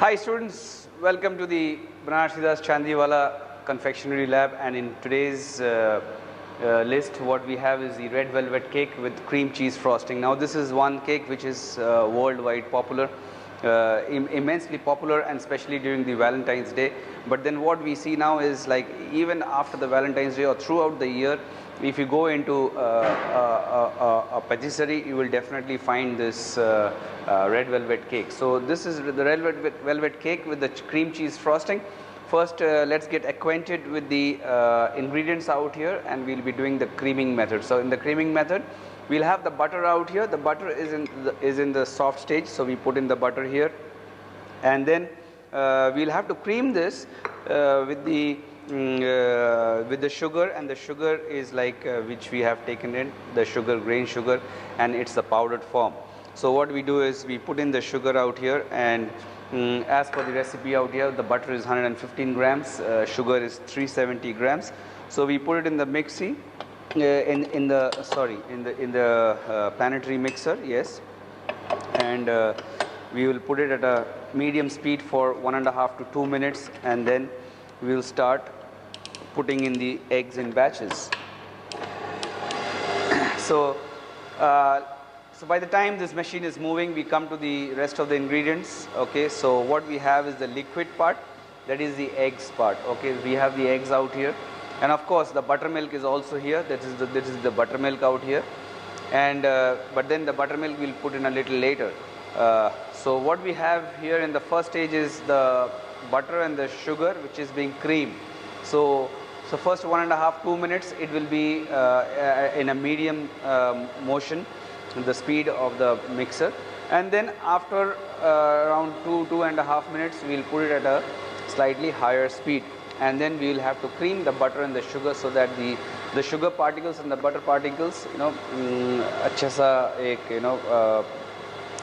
Hi students, welcome to the Banarsidas Chandiwala Confectionery Lab, and in today's list what we have is the red velvet cake with cream cheese frosting. Now this is one cake which is worldwide popular, immensely popular, and especially during the Valentine's Day. But then what we see now is, like, even after the Valentine's Day or throughout the year, if you go into a patisserie, you will definitely find this red velvet cake. So this is the red velvet cake with the cream cheese frosting. First, let's get acquainted with the ingredients out here, and we'll be doing the creaming method. So in the creaming method, we'll have the butter out here. The butter is in the soft stage, so we put in the butter here, and then we'll have to cream this with the sugar, and the sugar is like which we have taken in the sugar, grain sugar, and it's the powdered form. So what we do is we put in the sugar out here, and as per the recipe out here, the butter is 115 grams, sugar is 370 grams. So we put it in the mixie, in the planetary mixer, yes, and we will put it at a medium speed for 1.5 to 2 minutes, and then we will start putting in the eggs in batches. So by the time this machine is moving, we come to the rest of the ingredients. Okay, so what we have is the liquid part, that is the eggs part. Okay, we have the eggs out here, and of course the buttermilk is also here. This is the buttermilk out here, and but then the buttermilk we'll put in a little later. So what we have here in the first stage is the butter and the sugar, which is being creamed. So first 1.5 to 2 minutes it will be in a medium motion, the speed of the mixer, and then after around 2.5 minutes we'll put it at a slightly higher speed, and then we will have to cream the butter and the sugar so that the sugar particles and the butter particles, अच्छा सा एक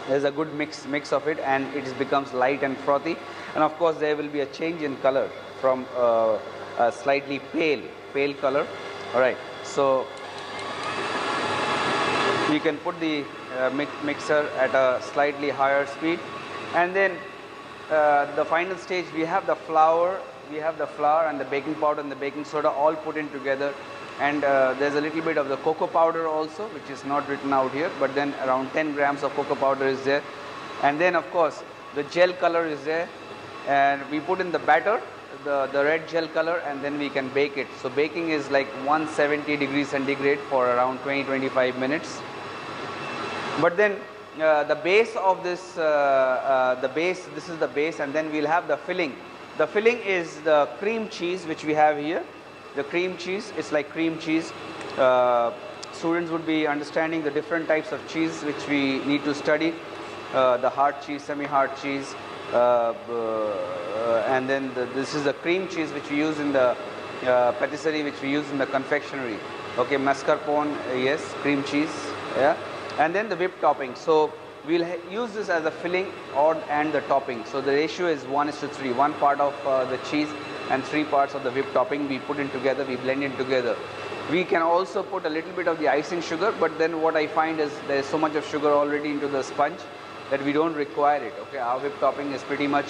there's a good mix of it, and it becomes light and frothy, and of course there will be a change in color from a slightly pale color. All right, so you can put the mixer at a slightly higher speed, and then the final stage, we have the flour and the baking powder and the baking soda all put in together, and there's a little bit of the cocoa powder also, which is not written out here, but then around 10 grams of cocoa powder is there, and then of course the gel color is there, and we put in the batter, the red gel color, and then we can bake it. So baking is like 170 degrees centigrade for around 20-25 minutes. But then the base of this, this is the base, and then we'll have the filling. The filling is the cream cheese which we have here. The cream cheese is like cream cheese. Students would be understanding the different types of cheese which we need to study. The hard cheese, semi-hard cheese, and then this is the cream cheese which we use in the patisserie, which we use in the confectionery. Okay, mascarpone, yes, cream cheese, yeah, and then the whipped topping. So we'll use this as a filling and the topping. So the ratio is 1:3. 1 part of the cheese and 3 parts of the whipped topping we put in together, we blend it together. We can also put a little bit of the icing sugar, but then what I find is there is so much of sugar already into the sponge that we don't require it. Okay, our whipped topping is pretty much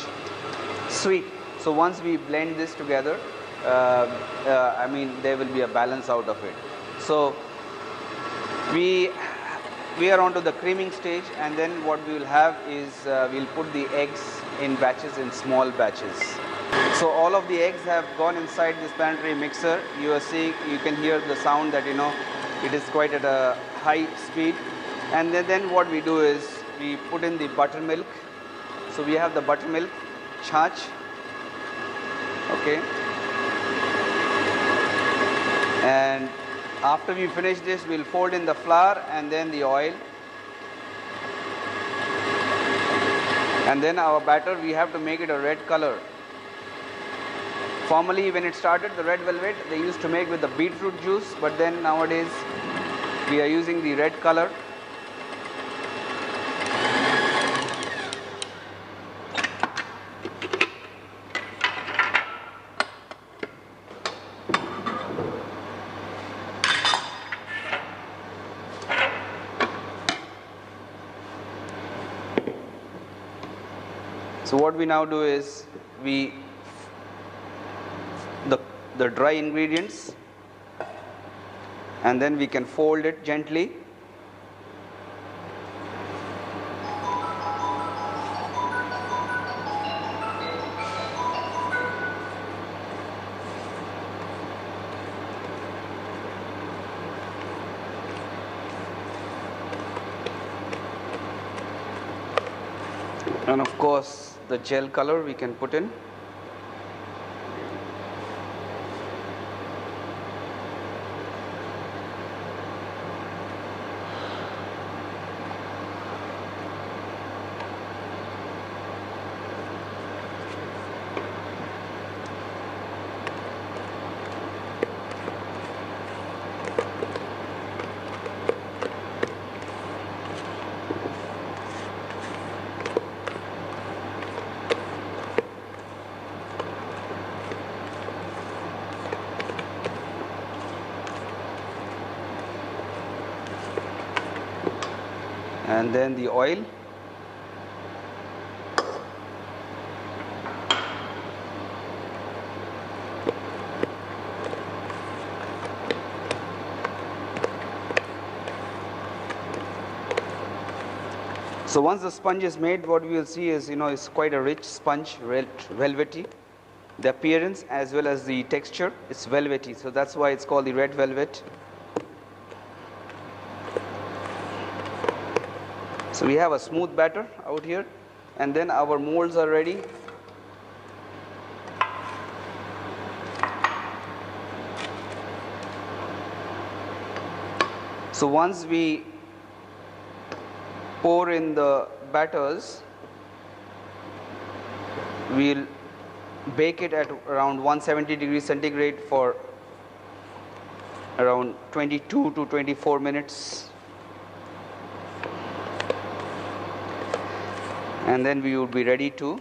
sweet. So once we blend this together, I mean, there will be a balance out of it. So we are on to the creaming stage, and then what we will have is we'll put the eggs in batches, in small batches. So all of the eggs have gone inside this planetary mixer. You are seeing, you can hear the sound that it is quite at a high speed. And then what we do is we put in the buttermilk. So we have the buttermilk, chach, okay. And after we finish this, we'll fold in the flour and then the oil. And then our batter, we have to make it a red color. Formerly, when it started, the red velvet, they used to make with the beetroot juice, but then nowadays we are using the red color. So what we now do is we the dry ingredients, and then we can fold it gently. And of course the gel color we can put in. And then the oil. So once the sponge is made, what we will see is, it's quite a rich sponge, velvety. The appearance as well as the texture is velvety, so that's why it's called the red velvet. So we have a smooth batter out here, and then our molds are ready. So once we pour in the batters, we'll bake it at around 170 degrees centigrade for around 22 to 24 minutes. And then we would be ready to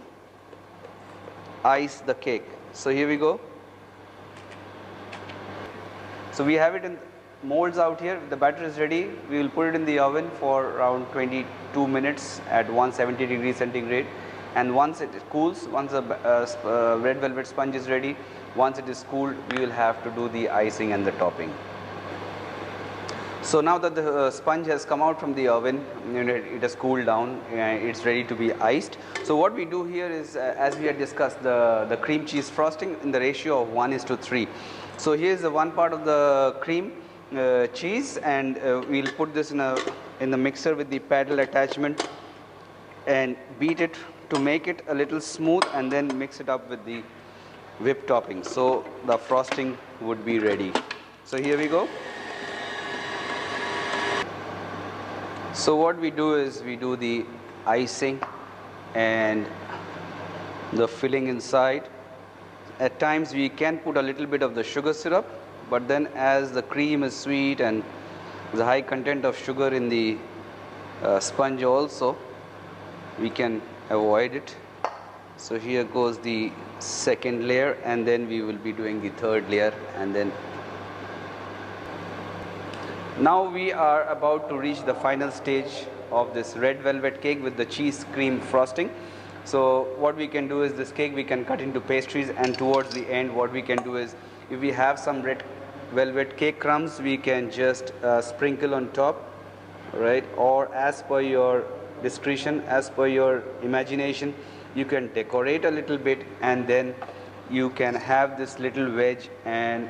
ice the cake. So here we go. So we have it in molds out here. The batter is ready. We will put it in the oven for around 22 minutes at 170 degrees centigrade. And once it cools, once the red velvet sponge is ready, once it is cooled, we will have to do the icing and the topping. So now that the sponge has come out from the oven, it has cooled down, it's ready to be iced. So what we do here is, as we had discussed, the cream cheese frosting in the ratio of 1:3. So here is the one part of the cream cheese, and we'll put this in the mixer with the paddle attachment and beat it to make it a little smooth, and then mix it up with the whipped topping. So the frosting would be ready. So here we go. So what we do is we do the icing and the filling inside. At times we can put a little bit of the sugar syrup, but then as the cream is sweet and the high content of sugar in the sponge also, we can avoid it. So here goes the second layer, and then we will be doing the third layer, and then now we are about to reach the final stage of this red velvet cake with the cheese cream frosting. So what we can do is, this cake we can cut into pastries, and towards the end what we can do is, if we have some red velvet cake crumbs, we can just sprinkle on top, right? Or as per your discretion, as per your imagination, you can decorate a little bit, and then you can have this little wedge and